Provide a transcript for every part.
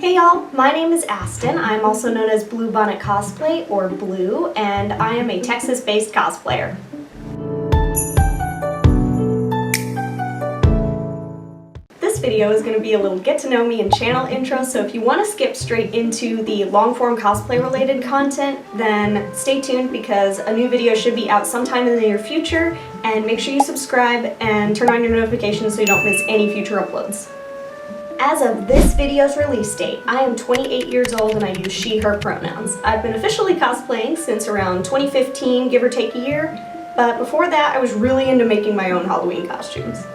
Hey y'all, my name is Aston. I'm also known as Blue Bonnet Cosplay, or Blue, and I am a Texas-based cosplayer. This video is going to be a little get to know me and channel intro, so if you want to skip straight into the long-form cosplay related content, then stay tuned because a new video should be out sometime in the near future, and make sure you subscribe and turn on your notifications so you don't miss any future uploads. As of this video's release date, I am 28 years old and I use she, her pronouns. I've been officially cosplaying since around 2015, give or take a year, but before that I was really into making my own Halloween costumes.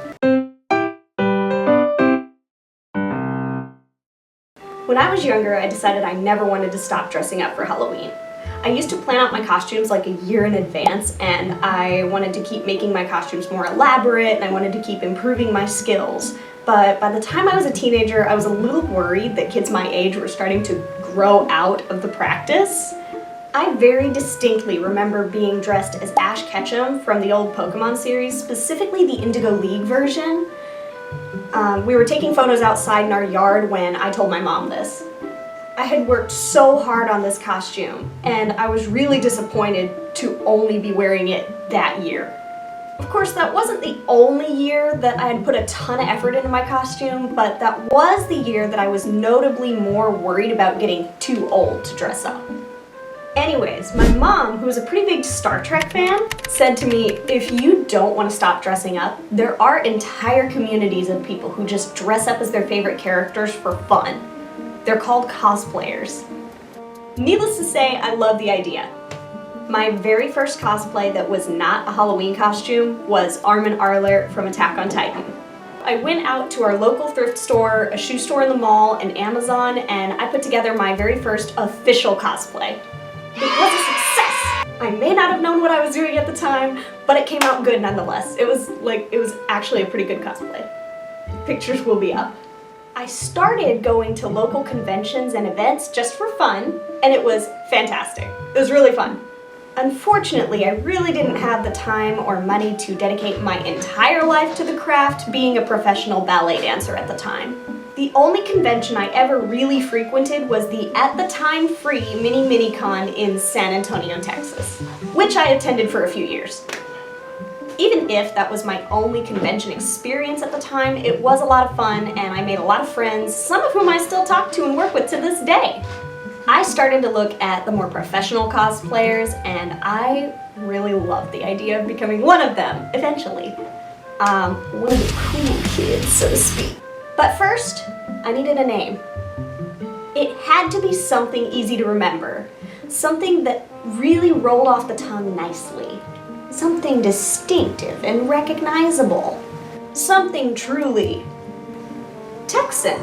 When I was younger, I decided I never wanted to stop dressing up for Halloween. I used to plan out my costumes like a year in advance, and I wanted to keep making my costumes more elaborate and I wanted to keep improving my skills. But by the time I was a teenager, I was a little worried that kids my age were starting to grow out of the practice. I very distinctly remember being dressed as Ash Ketchum from the old Pokemon series, specifically the Indigo League version. We were taking photos outside in our yard when I told my mom this. I had worked so hard on this costume, and I was really disappointed to only be wearing it that year. Of course, that wasn't the only year that I had put a ton of effort into my costume, but that was the year that I was notably more worried about getting too old to dress up. Anyways, my mom, who was a pretty big Star Trek fan, said to me, if you don't want to stop dressing up, there are entire communities of people who just dress up as their favorite characters for fun. They're called cosplayers. Needless to say, I love the idea. My very first cosplay that was not a Halloween costume was Armin Arler from Attack on Titan. I went out to our local thrift store, a shoe store in the mall, and Amazon, and I put together my very first official cosplay. It was a success! I may not have known what I was doing at the time, but it came out good nonetheless. It was actually a pretty good cosplay. Pictures will be up. I started going to local conventions and events just for fun, and it was fantastic. It was really fun. Unfortunately, I really didn't have the time or money to dedicate my entire life to the craft, being a professional ballet dancer at the time. The only convention I ever really frequented was the at the time free Mini-Con in San Antonio, Texas, which I attended for a few years. Even if that was my only convention experience at the time, it was a lot of fun and I made a lot of friends, some of whom I still talk to and work with to this day. I started to look at the more professional cosplayers and I really loved the idea of becoming one of them, eventually. One of the cool kids, so to speak. But first, I needed a name. It had to be something easy to remember, something that really rolled off the tongue nicely, something distinctive and recognizable, something truly Texan.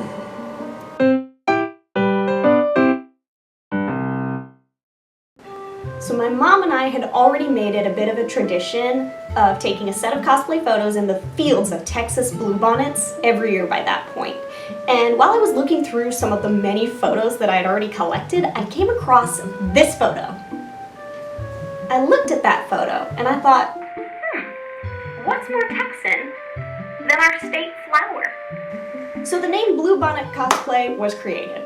So my mom and I had already made it a bit of a tradition of taking a set of cosplay photos in the fields of Texas bluebonnets every year by that point. And while I was looking through some of the many photos that I had already collected, I came across this photo. I looked at that photo and I thought, what's more Texan than our state flower? So the name Blue Bonnet Cosplay was created.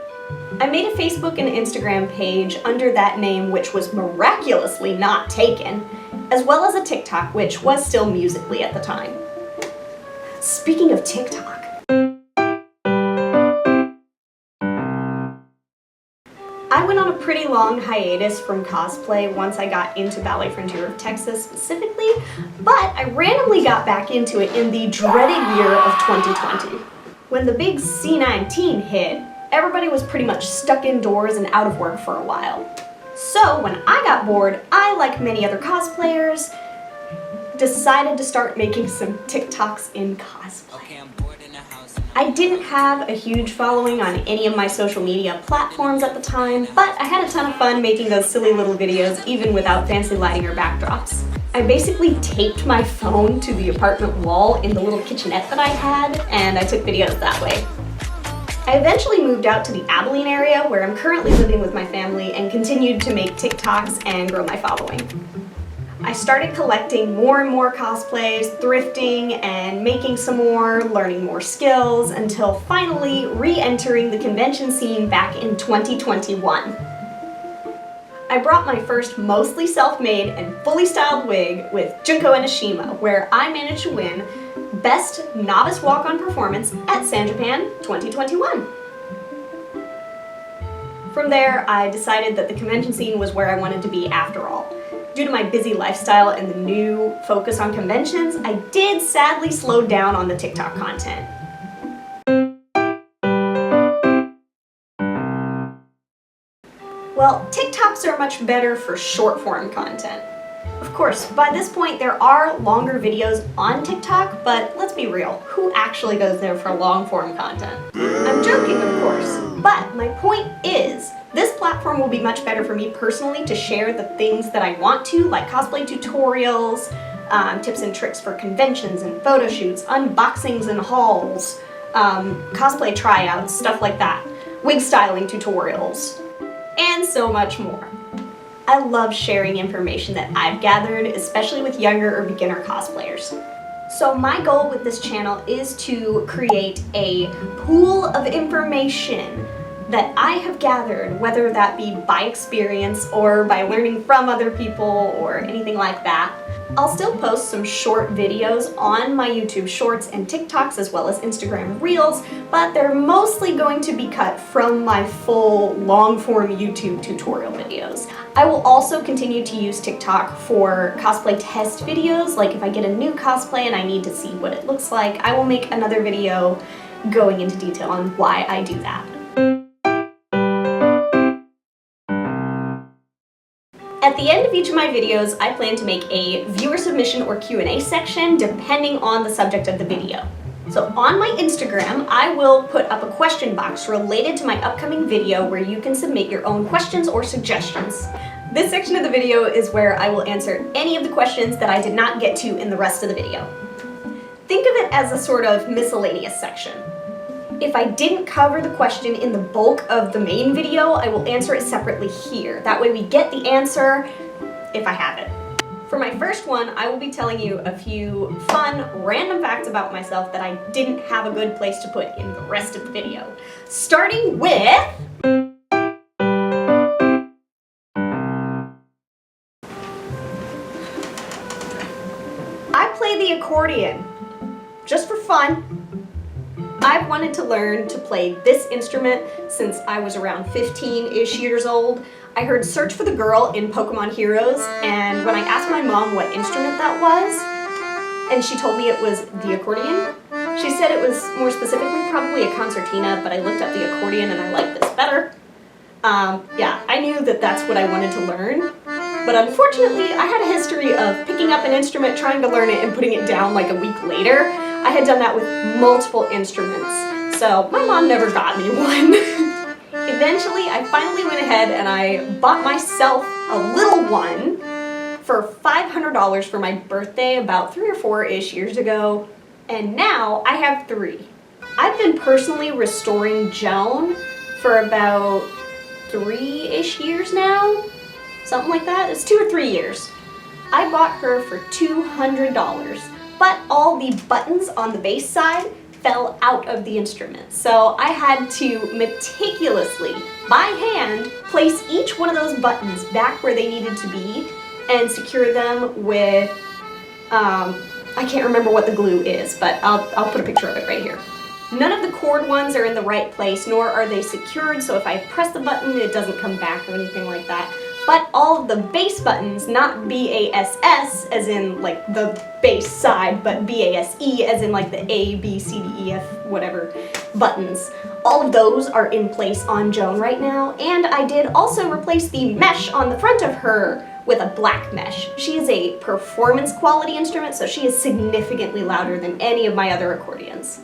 I made a Facebook and Instagram page under that name, which was miraculously not taken, as well as a TikTok, which was still Musical.ly at the time. Speaking of TikTok, I went on a pretty long hiatus from cosplay once I got into Ballet Frontier of Texas specifically, but I randomly got back into it in the dreaded year of 2020. When the big C-19 hit, everybody was pretty much stuck indoors and out of work for a while. So when I got bored, I, like many other cosplayers, decided to start making some TikToks in cosplay. I didn't have a huge following on any of my social media platforms at the time, but I had a ton of fun making those silly little videos even without fancy lighting or backdrops. I basically taped my phone to the apartment wall in the little kitchenette that I had, and I took videos that way. I eventually moved out to the Abilene area where I'm currently living with my family and continued to make TikToks and grow my following. I started collecting more and more cosplays, thrifting, and making some more, learning more skills, until finally re-entering the convention scene back in 2021. I brought my first mostly self-made and fully styled wig with Junko Enoshima, where I managed to win Best Novice Walk-On Performance at San Japan 2021. From there, I decided that the convention scene was where I wanted to be after all. Due to my busy lifestyle and the new focus on conventions, I did sadly slow down on the TikTok content. Well, TikToks are much better for short form content. Of course, by this point there are longer videos on TikTok, but let's be real, who actually goes there for long form content? I'm joking, of course, but my point is, this platform will be much better for me personally to share the things that I want to, like cosplay tutorials, tips and tricks for conventions and photo shoots, unboxings and hauls, cosplay tryouts, stuff like that, wig styling tutorials, and so much more. I love sharing information that I've gathered, especially with younger or beginner cosplayers. So my goal with this channel is to create a pool of information that I have gathered, whether that be by experience or by learning from other people or anything like that. I'll still post some short videos on my YouTube Shorts and TikToks as well as Instagram Reels, but they're mostly going to be cut from my full long-form YouTube tutorial videos. I will also continue to use TikTok for cosplay test videos, like if I get a new cosplay and I need to see what it looks like, I will make another video going into detail on why I do that. At the end of each of my videos, I plan to make a viewer submission or Q&A section depending on the subject of the video. So on my Instagram, I will put up a question box related to my upcoming video where you can submit your own questions or suggestions. This section of the video is where I will answer any of the questions that I did not get to in the rest of the video. Think of it as a sort of miscellaneous section. If I didn't cover the question in the bulk of the main video, I will answer it separately here. That way we get the answer if I have it. For my first one, I will be telling you a few fun, random facts about myself that I didn't have a good place to put in the rest of the video. Starting with... I play the accordion, just for fun. I've wanted to learn to play this instrument since I was around 15-ish years old. I heard Search for the Girl in Pokemon Heroes, and when I asked my mom what instrument that was, and she told me it was the accordion, she said it was more specifically probably a concertina, but I looked up the accordion and I liked this better. Yeah, I knew that that's what I wanted to learn, but unfortunately I had a history of picking up an instrument, trying to learn it, and putting it down like a week later. I had done that with multiple instruments, so my mom never got me one. Eventually, I finally went ahead and I bought myself a little one for $500 for my birthday about 3 or 4-ish years ago, and now I have 3. I've been personally restoring Joan for about 3-ish years now, something like that. It's 2 or 3 years. I bought her for $200. But all the buttons on the bass side fell out of the instrument. So I had to meticulously, by hand, place each one of those buttons back where they needed to be and secure them with, I can't remember what the glue is, but I'll put a picture of it right here. None of the cord ones are in the right place, nor are they secured, so if I press the button, it doesn't come back or anything like that. But all of the bass buttons, not B-A-S-S as in like the bass side, but B-A-S-E as in like the A, B, C, D, E, F, whatever buttons. All of those are in place on Joan right now, and I did also replace the mesh on the front of her with a black mesh. She is a performance quality instrument, so she is significantly louder than any of my other accordions.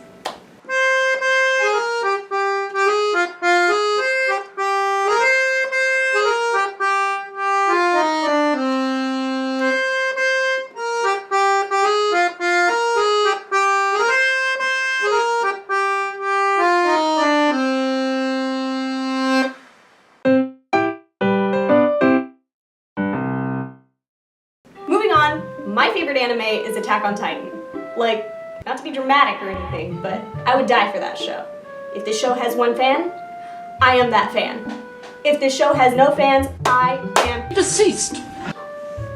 favorite anime is Attack on Titan. Like, not to be dramatic or anything, but I would die for that show. If this show has one fan, I am that fan. If this show has no fans, I am deceased.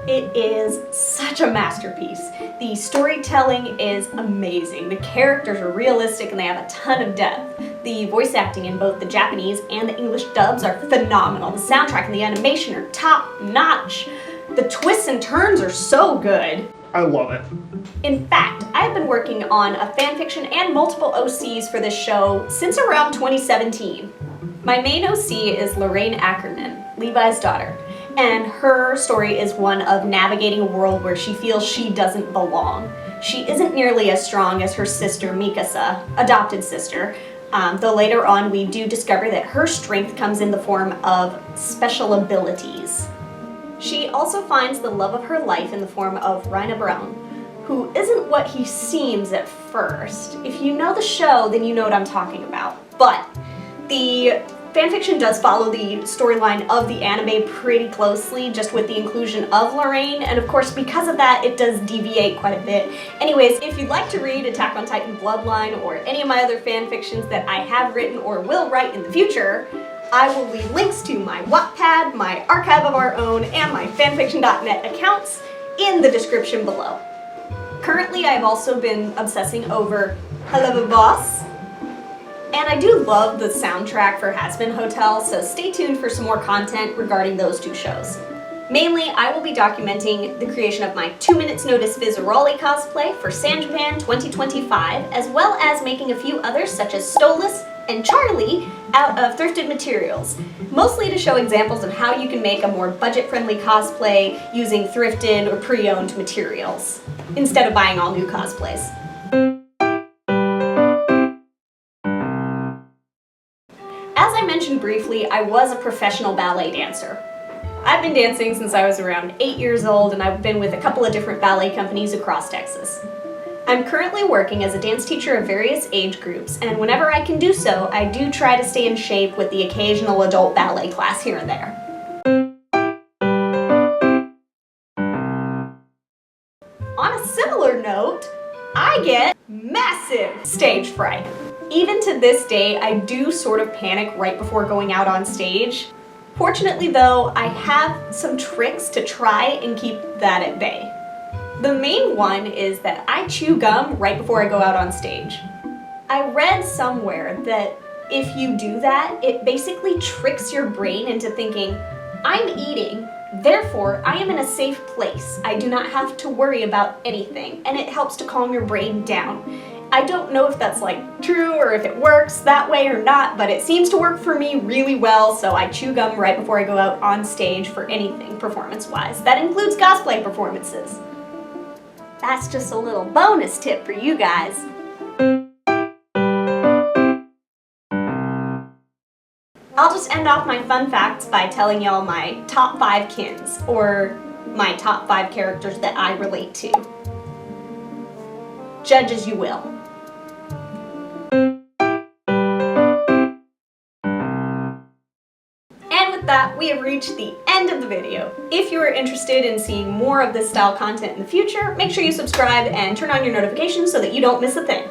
It is such a masterpiece. The storytelling is amazing. The characters are realistic and they have a ton of depth. The voice acting in both the Japanese and the English dubs are phenomenal. The soundtrack and the animation are top notch. The twists and turns are so good. I love it. In fact, I've been working on a fanfiction and multiple OCs for this show since around 2017. My main OC is Lorraine Ackerman, Levi's daughter, and her story is one of navigating a world where she feels she doesn't belong. She isn't nearly as strong as her sister Mikasa, adopted sister, though later on we do discover that her strength comes in the form of special abilities. She also finds the love of her life in the form of Raina Brown, who isn't what he seems at first. If you know the show, then you know what I'm talking about. But the fanfiction does follow the storyline of the anime pretty closely, just with the inclusion of Lorraine, and of course because of that it does deviate quite a bit. Anyways, if you'd like to read Attack on Titan Bloodline or any of my other fanfictions that I have written or will write in the future, I will leave links to my Wattpad, my Archive of Our Own, and my fanfiction.net accounts in the description below. Currently, I've also been obsessing over Hello Boss, and I do love the soundtrack for Hazbin Hotel, so stay tuned for some more content regarding those two shows. Mainly, I will be documenting the creation of my 2 Minutes Notice Vizaroli cosplay for San Japan 2025, as well as making a few others such as Stolas and Charlie out of thrifted materials, mostly to show examples of how you can make a more budget-friendly cosplay using thrifted or pre-owned materials, instead of buying all new cosplays. As I mentioned briefly, I was a professional ballet dancer. I've been dancing since I was around 8 years old, and I've been with a couple of different ballet companies across Texas. I'm currently working as a dance teacher of various age groups, and whenever I can do so, I do try to stay in shape with the occasional adult ballet class here and there. On a similar note, I get massive stage fright. Even to this day, I do sort of panic right before going out on stage. Fortunately though, I have some tricks to try and keep that at bay. The main one is that I chew gum right before I go out on stage. I read somewhere that if you do that, it basically tricks your brain into thinking, I'm eating, therefore I am in a safe place. I do not have to worry about anything, and it helps to calm your brain down. I don't know if that's like true or if it works that way or not, but it seems to work for me really well, so I chew gum right before I go out on stage for anything performance-wise. That includes cosplay performances. That's just a little bonus tip for you guys. I'll just end off my fun facts by telling y'all my top 5 kins, or my top 5 characters that I relate to. Judge as you will. That, we have reached the end of the video. If you are interested in seeing more of this style content in the future, make sure you subscribe and turn on your notifications so that you don't miss a thing.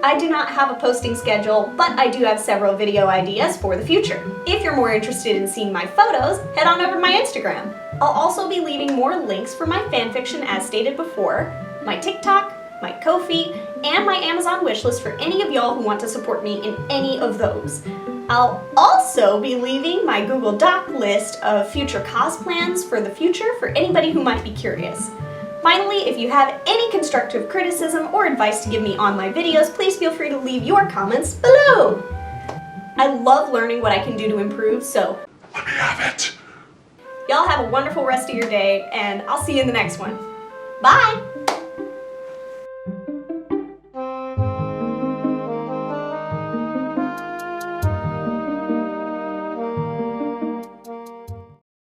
I do not have a posting schedule, but I do have several video ideas for the future. If you're more interested in seeing my photos, head on over to my Instagram. I'll also be leaving more links for my fanfiction as stated before, my TikTok, my Ko-fi, and my Amazon wishlist for any of y'all who want to support me in any of those. I'll also be leaving my Google Doc list of future cos plans for the future for anybody who might be curious. Finally, if you have any constructive criticism or advice to give me on my videos, please feel free to leave your comments below. I love learning what I can do to improve, so let me have it. Y'all have a wonderful rest of your day, and I'll see you in the next one. Bye!